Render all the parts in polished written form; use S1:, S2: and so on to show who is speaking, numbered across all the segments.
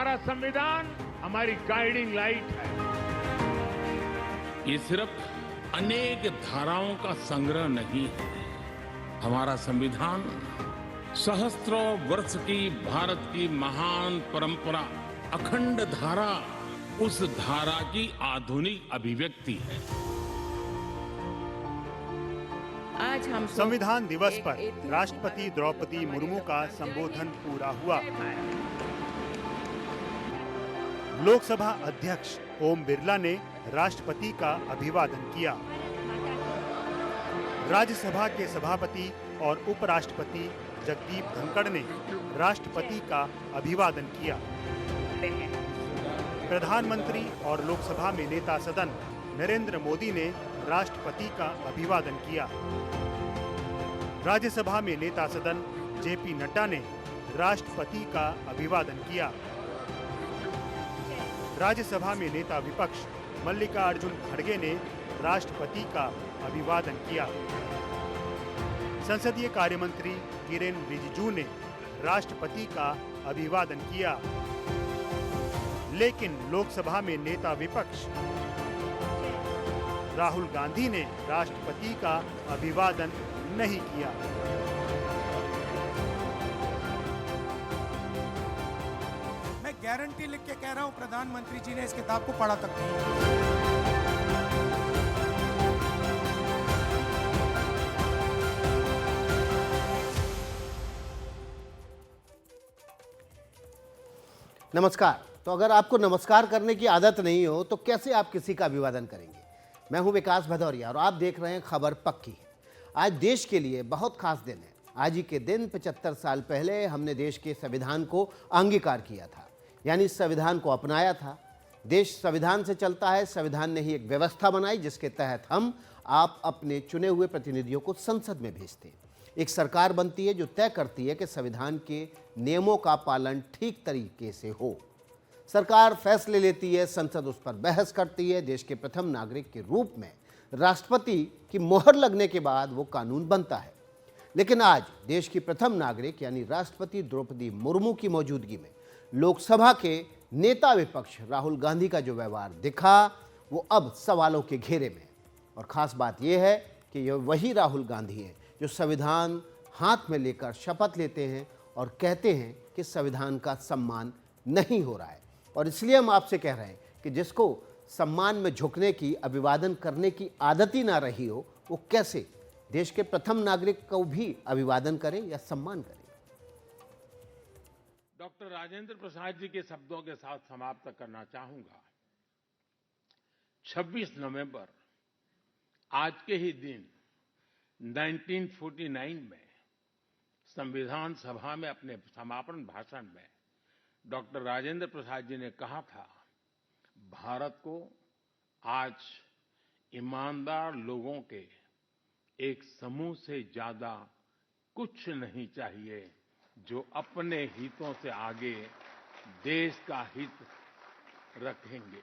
S1: हमारा संविधान हमारी गाइडिंग लाइट है।
S2: ये सिर्फ अनेक धाराओं का संग्रह नहीं है। हमारा संविधान सहस्त्रों वर्ष की भारत की महान परंपरा, अखंड धारा, उस धारा की आधुनिक अभिव्यक्ति है।
S3: आज हम
S4: संविधान दिवस पर राष्ट्रपति द्रौपदी मुर्मू का संबोधन पूरा हुआ। लोकसभा अध्यक्ष ओम बिरला ने राष्ट्रपति का अभिवादन किया। राज्यसभा के सभापति और उपराष्ट्रपति जगदीप धनखड़ ने राष्ट्रपति का अभिवादन किया। प्रधानमंत्री और लोकसभा में नेता सदन नरेंद्र मोदी ने राष्ट्रपति का अभिवादन किया। राज्यसभा में नेता सदन जेपी नड्डा ने राष्ट्रपति का अभिवादन किया। राज्यसभा में नेता विपक्ष मल्लिकार्जुन खड़गे ने राष्ट्रपति का अभिवादन किया। संसदीय कार्य मंत्री किरेन रिजिजू ने राष्ट्रपति का अभिवादन किया। लेकिन लोकसभा में नेता विपक्ष राहुल गांधी ने राष्ट्रपति का अभिवादन नहीं किया।
S5: मैं गारंटी लिख के कह रहा हूं, प्रधानमंत्री जी ने इस किताब को पढ़ा तक नहीं।
S6: नमस्कार। तो अगर आपको नमस्कार करने की आदत नहीं हो तो कैसे आप किसी का अभिवादन करेंगे? मैं हूं विकास भदौरिया और आप देख रहे हैं खबर पक्की। आज देश के लिए बहुत खास दिन है। आज ही के दिन 75 साल पहले हमने देश के संविधान को अंगीकार किया था, यानी संविधान को अपनाया था। देश संविधान से चलता है। संविधान ने ही एक व्यवस्था बनाई जिसके तहत हम आप अपने चुने हुए प्रतिनिधियों को संसद में भेजते हैं। एक सरकार बनती है जो तय करती है कि संविधान के नियमों का पालन ठीक तरीके से हो। सरकार फैसले लेती है, संसद उस पर बहस करती है। देश के प्रथम नागरिक के रूप में राष्ट्रपति की मोहर लगने के बाद वो कानून बनता है। लेकिन आज देश की प्रथम नागरिक यानी राष्ट्रपति द्रौपदी मुर्मू की मौजूदगी में लोकसभा के नेता विपक्ष राहुल गांधी का जो व्यवहार दिखा वो अब सवालों के घेरे में। और ख़ास बात यह है कि यह वही राहुल गांधी है जो संविधान हाथ में लेकर शपथ लेते हैं और कहते हैं कि संविधान का सम्मान नहीं हो रहा है। और इसलिए हम आपसे कह रहे हैं कि जिसको सम्मान में झुकने की, अभिवादन करने की आदत ही ना रही हो, वो कैसे देश के प्रथम नागरिक को भी अभिवादन करे या सम्मान करे।
S2: डॉक्टर राजेंद्र प्रसाद जी के शब्दों के साथ समाप्त करना चाहूंगा। 26 नवंबर आज के ही दिन 1949 में संविधान सभा में अपने समापन भाषण में डॉक्टर राजेंद्र प्रसाद जी ने कहा था, भारत को आज ईमानदार लोगों के एक समूह से ज्यादा कुछ नहीं चाहिए जो अपने हितों से आगे देश का हित रखेंगे।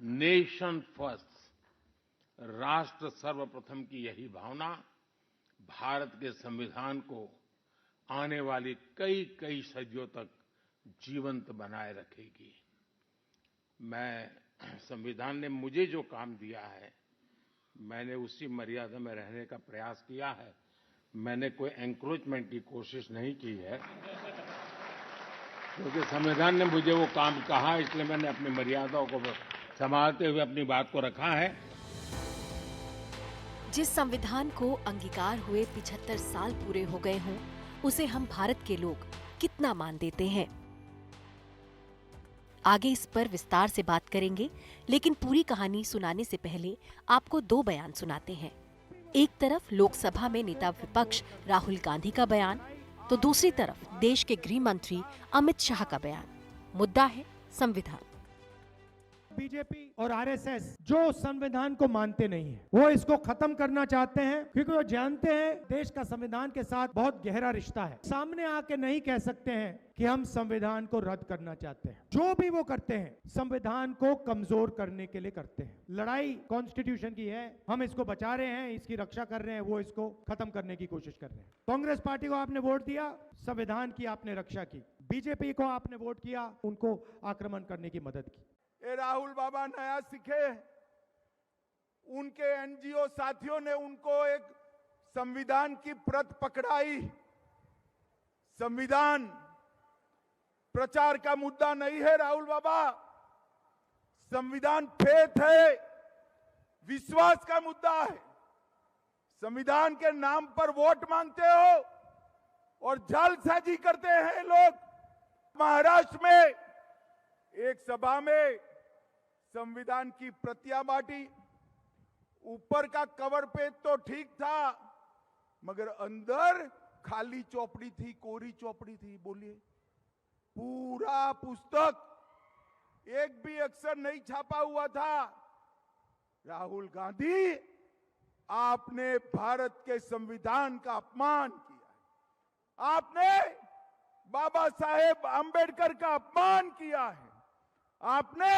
S2: नेशन फर्स्ट, राष्ट्र सर्वप्रथम की यही भावना भारत के संविधान को आने वाली कई सदियों तक जीवंत बनाए रखेगी। मैं संविधान ने मुझे जो काम दिया है, मैंने उसी मर्यादा में रहने का प्रयास किया है। मैंने कोई एंक्रोचमेंट की कोशिश नहीं की है, क्योंकि संविधान ने मुझे वो काम कहा, इसलिए मैंने अपनी मर्यादाओं को संभालते हुए अपनी बात को रखा है।
S7: जिस संविधान को अंगीकार हुए 75 साल पूरे हो गए हों, उसे हम भारत के लोग कितना मान देते हैं। आगे इस पर विस्तार से बात करेंगे, लेकिन पूरी कहानी सुनाने से पहले आपको 2 बयान सुनाते हैं। एक तरफ लोकसभा में नेता विपक्ष राहुल गांधी का बयान, तो दूसरी तरफ देश के गृह मंत्री अमित शाह का बयान। मुद्दा है संविधान।
S5: बीजेपी और आरएसएस जो संविधान को मानते नहीं है, वो इसको खत्म करना चाहते हैं, क्योंकि वो जानते हैं देश का संविधान के साथ बहुत गहरा रिश्ता है। सामने आके नहीं कह सकते हैं कि हम संविधान को रद्द करना चाहते हैं। जो भी वो करते हैं संविधान को कमजोर करने के लिए करते हैं। लड़ाई कॉन्स्टिट्यूशन की है, हम इसको बचा रहे हैं, इसकी रक्षा कर रहे हैं, वो इसको खत्म करने की कोशिश कर रहे हैं। कांग्रेस पार्टी को आपने वोट दिया, संविधान की आपने रक्षा की। बीजेपी को आपने वोट किया, उनको आक्रमण करने की मदद की।
S8: ये राहुल बाबा नया सीखे, उनके एनजीओ साथियों ने उनको एक संविधान की प्रत पकड़ाई। संविधान प्रचार का मुद्दा नहीं है राहुल बाबा, संविधान फेथ है, विश्वास का मुद्दा है। संविधान के नाम पर वोट मांगते हो और जालसाजी करते हैं लोग। महाराष्ट्र में एक सभा में संविधान की प्रतियां बांटी, ऊपर का कवर पेज तो ठीक था मगर अंदर खाली चौपड़ी थी, कोरी चौपड़ी थी। बोलिए, पूरा पुस्तक एक भी अक्षर नहीं छापा हुआ था। राहुल गांधी, आपने भारत के संविधान का अपमान किया है, आपने बाबा साहेब आंबेडकर का अपमान किया है, आपने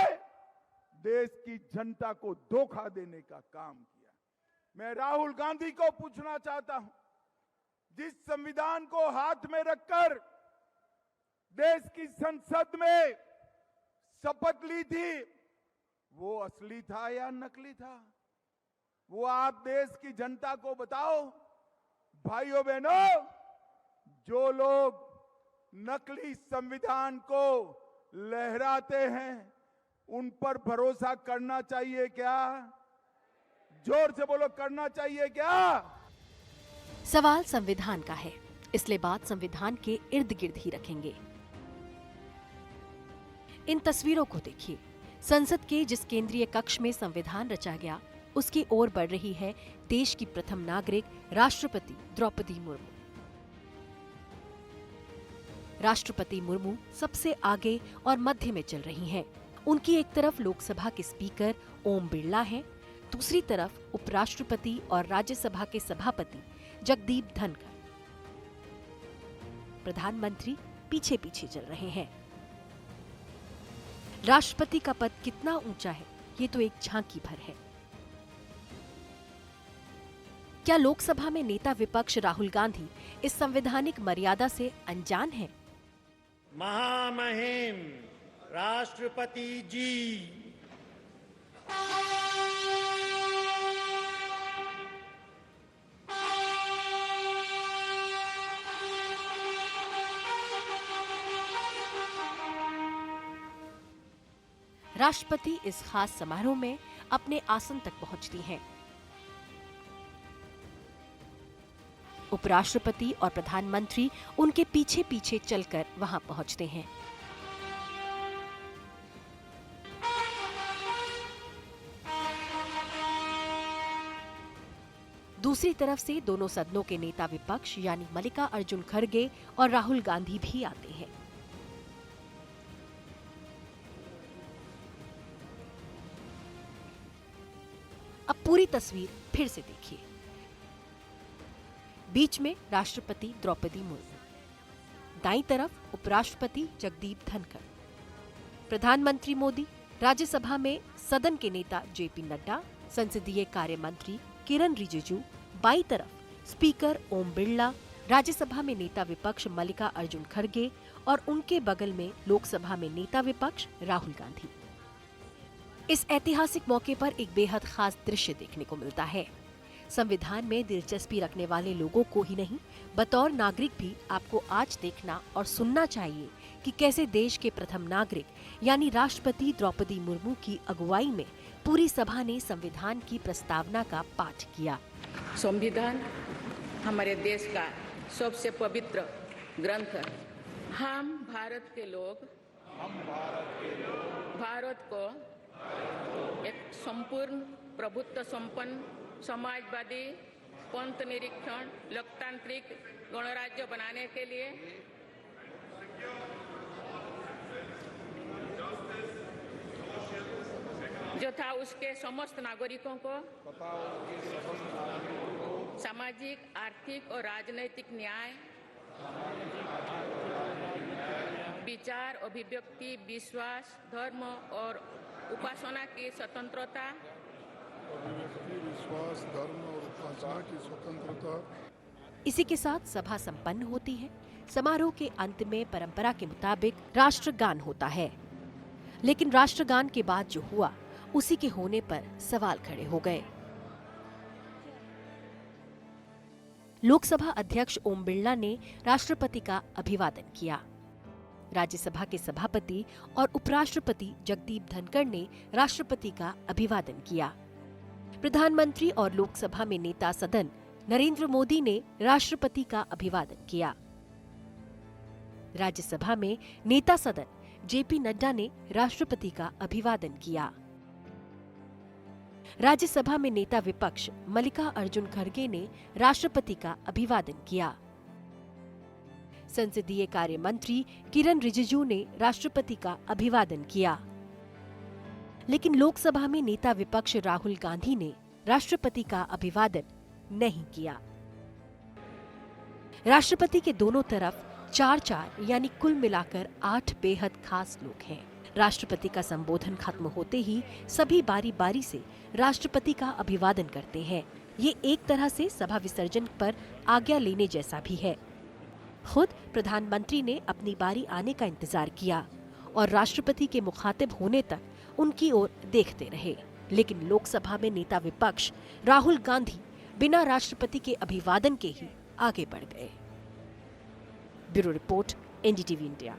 S8: देश की जनता को धोखा देने का काम किया। मैं राहुल गांधी को पूछना चाहता हूं, जिस संविधान को हाथ में रखकर देश की संसद में शपथ ली थी, वो असली था या नकली था? वो आप देश की जनता को बताओ। भाइयों बहनों, जो लोग नकली संविधान को लहराते हैं उन पर भरोसा करना चाहिए क्या? जोर से बोलो, करना चाहिए क्या?
S7: सवाल संविधान का है, इसलिए बात संविधान के इर्द गिर्द ही रखेंगे। इन तस्वीरों को देखिए। संसद के जिस केंद्रीय कक्ष में संविधान रचा गया, उसकी ओर बढ़ रही है देश की प्रथम नागरिक राष्ट्रपति द्रौपदी मुर्मू। राष्ट्रपति मुर्मू सबसे आगे और मध्य में चल रही हैं। उनकी एक तरफ लोकसभा के स्पीकर ओम बिरला हैं, दूसरी तरफ उपराष्ट्रपति और राज्यसभा के सभापति जगदीप धनखड़। प्रधानमंत्री पीछे पीछे चल रहे हैं। राष्ट्रपति का पद कितना ऊंचा है, ये तो एक झांकी भर है। क्या लोकसभा में नेता विपक्ष राहुल गांधी इस संवैधानिक मर्यादा से अनजान हैं?
S9: महामहिम राष्ट्रपति जी,
S7: राष्ट्रपति इस खास समारोह में अपने आसन तक पहुंचती हैं। उपराष्ट्रपति और प्रधानमंत्री उनके पीछे पीछे चलकर वहां पहुंचते हैं। दूसरी तरफ से दोनों सदनों के नेता विपक्ष यानी मल्लिकार्जुन खड़गे और राहुल गांधी भी आते हैं। अब पूरी तस्वीर फिर से देखिए। बीच में राष्ट्रपति द्रौपदी मुर्मू, दाईं तरफ उपराष्ट्रपति जगदीप धनखड़, प्रधानमंत्री मोदी, राज्यसभा में सदन के नेता जेपी नड्डा, संसदीय कार्य मंत्री किरण रिजिजू, बाईं तरफ स्पीकर ओम बिरला, राज्यसभा में नेता विपक्ष मल्लिकार्जुन खड़गे और उनके बगल में लोकसभा में नेता विपक्ष राहुल गांधी। इस ऐतिहासिक मौके पर एक बेहद खास दृश्य देखने को मिलता है। संविधान में दिलचस्पी रखने वाले लोगों को ही नहीं, बतौर नागरिक भी आपको आज देखना और सुनना चाहिए कि कैसे देश के प्रथम नागरिक यानी राष्ट्रपति द्रौपदी मुर्मू की अगुवाई में पूरी सभा ने संविधान की प्रस्तावना का पाठ किया।
S3: संविधान हमारे देश का सबसे पवित्र ग्रंथ है। हम भारत के लोग भारत को एक संपूर्ण प्रभुत्व संपन्न समाजवादी पंथ निरीक्षण लोकतांत्रिक गणराज्य बनाने के लिए जो था उसके समस्त नागरिकों को सामाजिक, आर्थिक और राजनैतिक न्याय, विचार, अभिव्यक्ति, विश्वास, धर्म और उपासना की स्वतंत्रता,
S7: इसी के साथ सभा संपन्न होती है। समारोह के अंत में परंपरा के मुताबिक राष्ट्रगान होता है, लेकिन राष्ट्रगान के बाद जो हुआ उसी के होने पर सवाल खड़े हो गए। लोकसभा अध्यक्ष ओम बिरला ने राष्ट्रपति का अभिवादन किया। राज्यसभा के सभापति और उपराष्ट्रपति जगदीप धनखड़ ने राष्ट्रपति का अभिवादन किया। प्रधानमंत्री और लोकसभा में नेता सदन नरेंद्र मोदी ने राष्ट्रपति का अभिवादन किया। राज्यसभा में नेता सदन जेपी नड्डा ने राष्ट्रपति का अभिवादन किया। राज्यसभा में नेता विपक्ष मल्लिकार्जुन खड़गे ने राष्ट्रपति का अभिवादन किया। संसदीय कार्य मंत्री किरण रिजिजू ने राष्ट्रपति का अभिवादन किया, लेकिन लोकसभा में नेता विपक्ष राहुल गांधी ने राष्ट्रपति का अभिवादन नहीं किया। राष्ट्रपति के दोनों तरफ 4 यानी कुल मिलाकर 8 बेहद खास लोग हैं। राष्ट्रपति का संबोधन खत्म होते ही सभी बारी बारी से राष्ट्रपति का अभिवादन करते हैं। ये एक तरह से सभा विसर्जन पर आज्ञा लेने जैसा भी है। खुद प्रधानमंत्री ने अपनी बारी आने का इंतजार किया और राष्ट्रपति के मुखातिब होने तक उनकी ओर देखते रहे, लेकिन लोकसभा में नेता विपक्ष राहुल गांधी बिना राष्ट्रपति के अभिवादन के ही आगे बढ़ गए। Bureau report, NDTV India.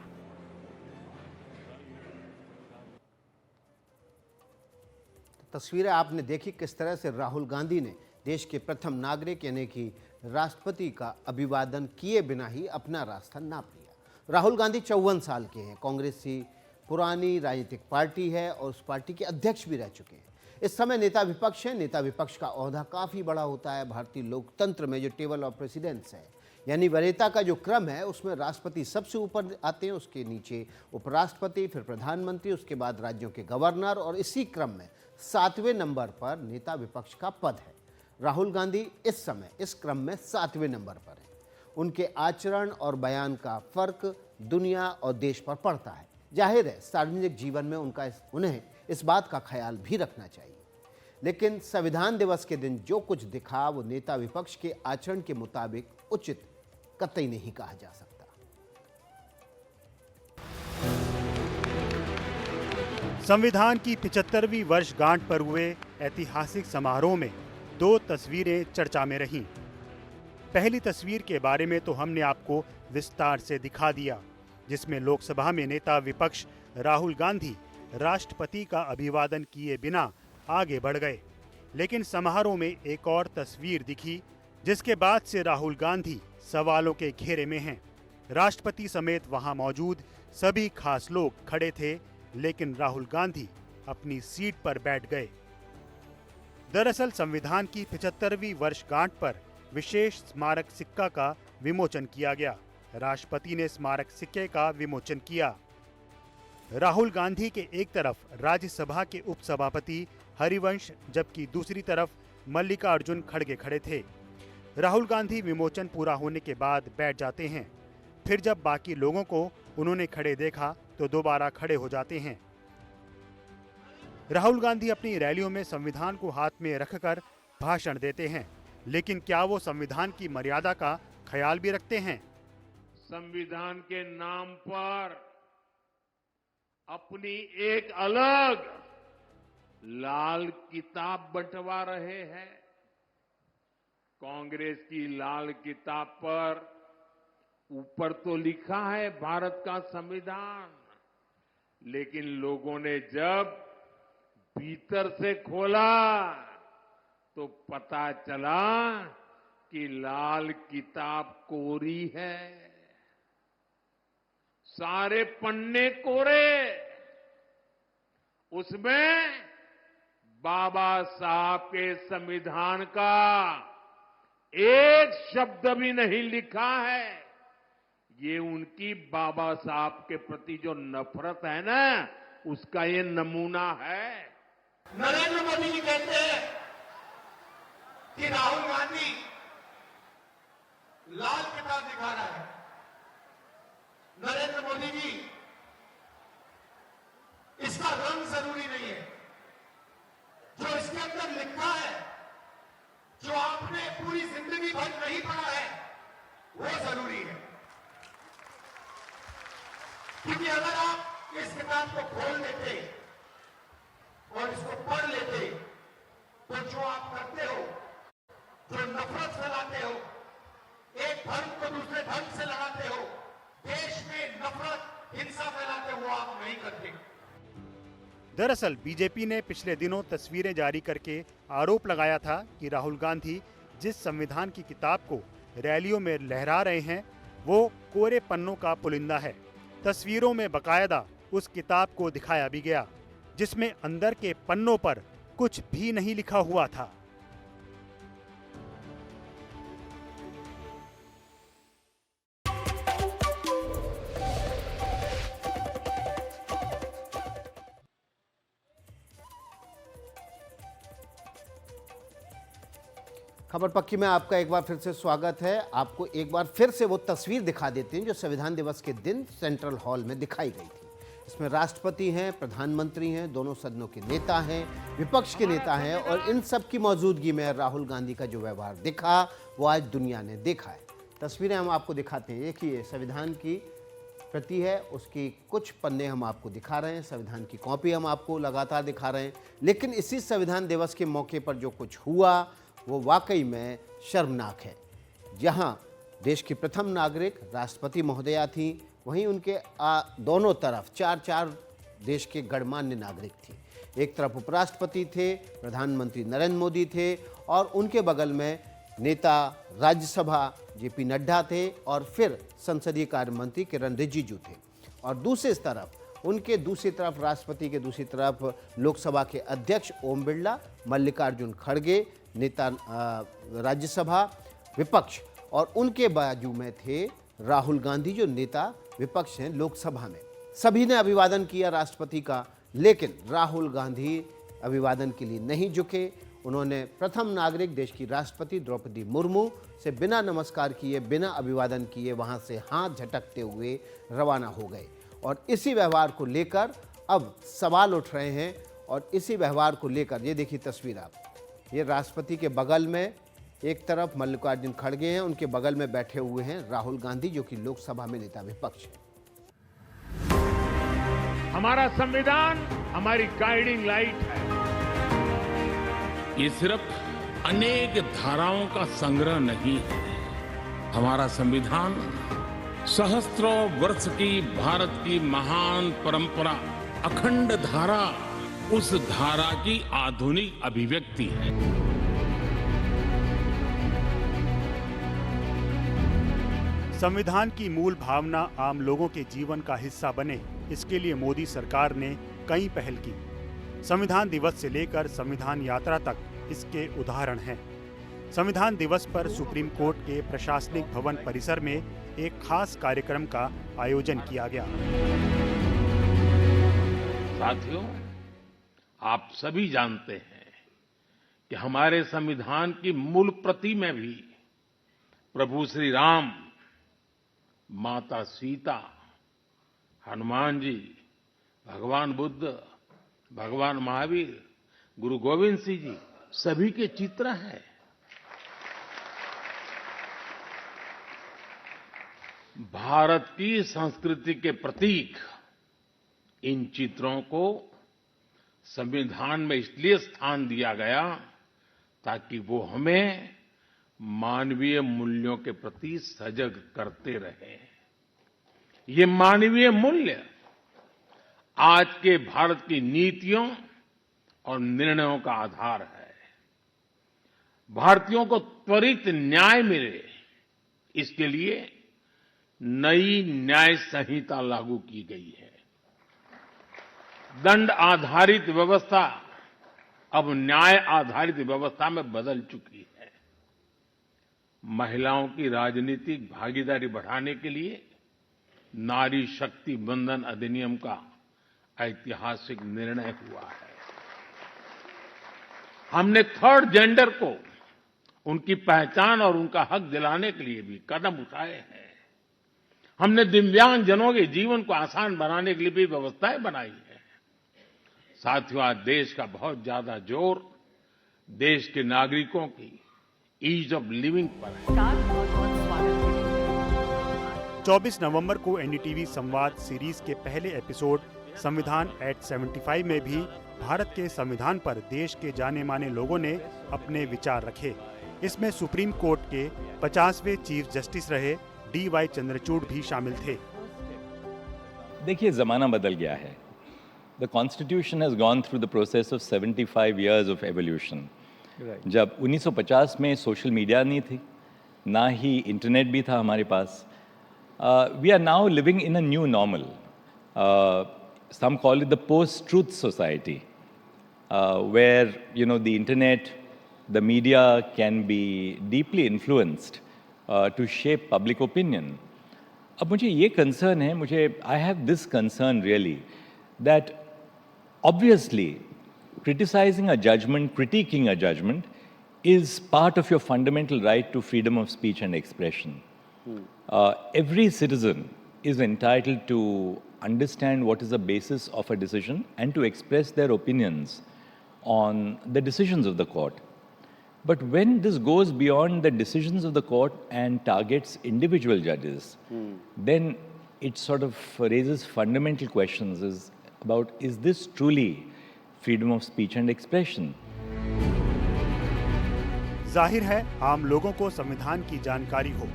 S6: तस्वीरें आपने देखी किस तरह से राहुल गांधी ने देश के प्रथम नागरिक यानी कि राष्ट्रपति का अभिवादन किए बिना ही अपना रास्ता नाप लिया। राहुल गांधी 54 साल के हैं, कांग्रेस की पुरानी राजनीतिक पार्टी है और उस पार्टी के अध्यक्ष भी रह चुके हैं। इस समय नेता विपक्ष है। नेता विपक्ष का ओहदा काफ़ी बड़ा होता है। भारतीय लोकतंत्र में जो टेबल ऑफ प्रेसिडेंट्स है यानी वरीयता का जो क्रम है उसमें राष्ट्रपति सबसे ऊपर आते हैं, उसके नीचे उपराष्ट्रपति, फिर प्रधानमंत्री, उसके बाद राज्यों के गवर्नर और इसी क्रम में 7वें नंबर पर नेता विपक्ष का पद है। राहुल गांधी इस समय इस क्रम में 7वें नंबर पर हैं। उनके आचरण और बयान का फर्क दुनिया और देश पर पड़ता है। जाहिर है सार्वजनिक जीवन में उन्हें इस बात का ख्याल भी रखना चाहिए, लेकिन संविधान दिवस के दिन जो कुछ दिखा वो नेता विपक्ष के आचरण के मुताबिक उचित कतई नहीं कहा जा सकता।
S4: संविधान की 75वीं वर्षगांठ पर हुए ऐतिहासिक समारोह में 2 तस्वीरें चर्चा में रहीं। पहली तस्वीर के बारे में तो हमने आपको विस्तार से दिखा दिया, जिसमें लोकसभा में नेता विपक्ष राहुल गांधी राष्ट्रपति का अभिवादन किए बिना आगे बढ़ गए। लेकिन समारोह में एक और तस्वीर दिखी, जिसके बाद से राहुल गांधी सवालों के घेरे में हैं। राष्ट्रपति समेत वहां मौजूद सभी खास लोग खड़े थे, लेकिन राहुल गांधी अपनी सीट पर बैठ गए। दरअसल संविधान की 75वीं वर्षगांठ पर विशेष स्मारक सिक्का का विमोचन किया गया। राष्ट्रपति ने स्मारक सिक्के का विमोचन किया। राहुल गांधी के एक तरफ राज्यसभा के उपसभापति हरिवंश, जबकि दूसरी तरफ मल्लिकार्जुन खड़गे खड़े थे। राहुल गांधी विमोचन पूरा होने के बाद बैठ जाते हैं। फिर जब बाकी लोगों को उन्होंने खड़े देखा तो दोबारा खड़े हो जाते हैं। राहुल गांधी अपनी रैलियों में संविधान को हाथ में रखकर भाषण देते हैं, लेकिन क्या वो संविधान की मर्यादा का ख्याल भी रखते हैं?
S1: संविधान के नाम पर अपनी एक अलग लाल किताब बंटवा रहे हैं। कांग्रेस की लाल किताब पर ऊपर तो लिखा है भारत का संविधान, लेकिन लोगों ने जब भीतर से खोला तो पता चला कि लाल किताब कोरी है। सारे पन्ने कोरे, उसमें बाबा साहब के संविधान का एक शब्द भी नहीं लिखा है। ये उनकी बाबा साहब के प्रति जो नफरत है ना, उसका ये नमूना है।
S10: नरेंद्र मोदी जी कहते हैं कि राहुल गांधी लाल किताब दिखा रहा है। नरेंद्र मोदी जी, इसका रंग जरूरी नहीं है, जो इसके अंदर लिखा है, जो आपने पूरी जिंदगी भर नहीं पढ़ा है, क्योंकि अगर आप इस किताब को खोल लेते और इसको पढ़ लेते तो जो आप करते हो, जो नफरत फैलाते हो, एक धर्म को दूसरे धर्म से लड़ाते हो, देश में नफरत हिंसा फैलाते हो, आप नहीं करते।
S4: दरअसल बीजेपी ने पिछले दिनों तस्वीरें जारी करके आरोप लगाया था कि राहुल गांधी जिस संविधान की किताब को रैलियों में लहरा रहे हैं वो कोरे पन्नों का पुलिंदा है। तस्वीरों में बकायदा उस किताब को दिखाया भी गया जिसमें अंदर के पन्नों पर कुछ भी नहीं लिखा हुआ था।
S6: खबर पक्की में आपका एक बार फिर से स्वागत है। आपको एक बार फिर से वो तस्वीर दिखा देते हैं जो संविधान दिवस के दिन सेंट्रल हॉल में दिखाई गई थी। इसमें राष्ट्रपति हैं, प्रधानमंत्री हैं, दोनों सदनों के नेता हैं, विपक्ष के नेता हैं और इन सब की मौजूदगी में राहुल गांधी का जो व्यवहार दिखा वो आज दुनिया ने देखा है। तस्वीरें हम आपको दिखाते हैं। देखिए, संविधान की प्रति है, उसकी कुछ पन्ने हम आपको दिखा रहे हैं, संविधान की कॉपी हम आपको लगातार दिखा रहे हैं। लेकिन इसी संविधान दिवस के मौके पर जो कुछ हुआ वो वाकई में शर्मनाक है। जहां देश की प्रथम नागरिक राष्ट्रपति महोदया थी, वहीं उनके दोनों तरफ चार देश के गणमान्य नागरिक थे। एक तरफ उपराष्ट्रपति थे, प्रधानमंत्री नरेंद्र मोदी थे और उनके बगल में नेता राज्यसभा जेपी नड्डा थे और फिर संसदीय कार्य मंत्री किरण रिजिजू थे। और दूसरी तरफ राष्ट्रपति के दूसरी तरफ लोकसभा के अध्यक्ष ओम बिरला, मल्लिकार्जुन खड़गे नेता राज्यसभा विपक्ष, और उनके बाजू में थे राहुल गांधी जो नेता विपक्ष हैं लोकसभा में। सभी ने अभिवादन किया राष्ट्रपति का, लेकिन राहुल गांधी अभिवादन के लिए नहीं झुके। उन्होंने प्रथम नागरिक देश की राष्ट्रपति द्रौपदी मुर्मू से बिना नमस्कार किए, बिना अभिवादन किए वहां से हाथ झटकते हुए रवाना हो गए। और इसी व्यवहार को लेकर अब सवाल उठ रहे हैं और इसी व्यवहार को लेकर ये देखिए तस्वीर आप, ये राष्ट्रपति के बगल में एक तरफ मल्लिकार्जुन खड़गे हैं, उनके बगल में बैठे हुए हैं राहुल गांधी जो कि लोकसभा में नेता विपक्ष है।
S1: हमारा संविधान हमारी गाइडिंग लाइट है।
S2: ये सिर्फ अनेक धाराओं का संग्रह नहीं है। हमारा संविधान सहस्त्रों वर्ष की भारत की महान परंपरा, अखंड धारा, उस धारा की आधुनिक अभिव्यक्ति है।
S4: संविधान की मूल भावना आम लोगों के जीवन का हिस्सा बने, इसके लिए मोदी सरकार ने कई पहल की। संविधान दिवस से लेकर संविधान यात्रा तक इसके उदाहरण हैं। संविधान दिवस पर सुप्रीम कोर्ट के प्रशासनिक भवन परिसर में एक खास कार्यक्रम का आयोजन किया गया।
S2: साथियों, आप सभी जानते हैं कि हमारे संविधान की मूल प्रति में भी प्रभु श्री राम, माता सीता, हनुमान जी, भगवान बुद्ध, भगवान महावीर, गुरु गोविंद सिंह जी सभी के चित्र हैं। भारत की संस्कृति के प्रतीक इन चित्रों को संविधान में इसलिए स्थान दिया गया ताकि वो हमें मानवीय मूल्यों के प्रति सजग करते रहे। ये मानवीय मूल्य आज के भारत की नीतियों और निर्णयों का आधार है। भारतीयों को त्वरित न्याय मिले, इसके लिए नई न्याय संहिता लागू की गई है। दंड आधारित व्यवस्था अब न्याय आधारित व्यवस्था में बदल चुकी है। महिलाओं की राजनीतिक भागीदारी बढ़ाने के लिए नारी शक्ति बंधन अधिनियम का ऐतिहासिक निर्णय हुआ है। हमने थर्ड जेंडर को उनकी पहचान और उनका हक दिलाने के लिए भी कदम उठाए हैं। हमने दिव्यांगजनों के जीवन को आसान बनाने के लिए भी व्यवस्थाएं बनाई है। साथियों, आज देश का बहुत ज्यादा जोर देश के नागरिकों की ईज ऑफ लिविंग पर है।
S4: 24 नवंबर को एनडीटीवी संवाद सीरीज के पहले एपिसोड संविधान एट 75 में भी भारत के संविधान पर देश के जाने माने लोगों ने अपने विचार रखे। इसमें सुप्रीम कोर्ट के 50वें चीफ जस्टिस रहे डी.वाई. चंद्रचूड़ भी शामिल थे।
S11: देखिए, जमाना बदल गया है। The Constitution has gone through the process of 75 years of evolution. जब 1950 में सोशल मीडिया नहीं थी, ना ही इंटरनेट भी था हमारे पास, we are now living in a new normal. Some call it the post-truth society, where the internet, the media can be deeply influenced to shape public opinion. अब मुझे ये concern है, I have this concern really, that obviously criticizing a judgment, critiquing a judgment is part of your fundamental right to freedom of speech and expression. Every citizen is entitled to understand what is the basis of a decision and to express their opinions on the decisions of the court. But when this goes beyond the decisions of the court and targets individual judges, then it sort of raises fundamental questions about, is this truly freedom of speech and expression?
S4: जाहिर है आम लोगों को संविधान की जानकारी हो,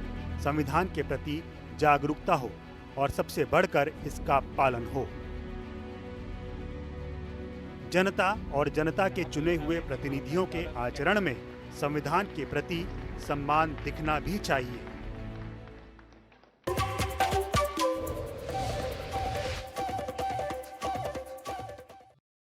S4: संविधान के प्रति जागरूकता हो और सबसे बढ़कर इसका पालन हो। जनता और जनता के चुने हुए प्रतिनिधियों के आचरण में संविधान के प्रति सम्मान दिखना भी चाहिए।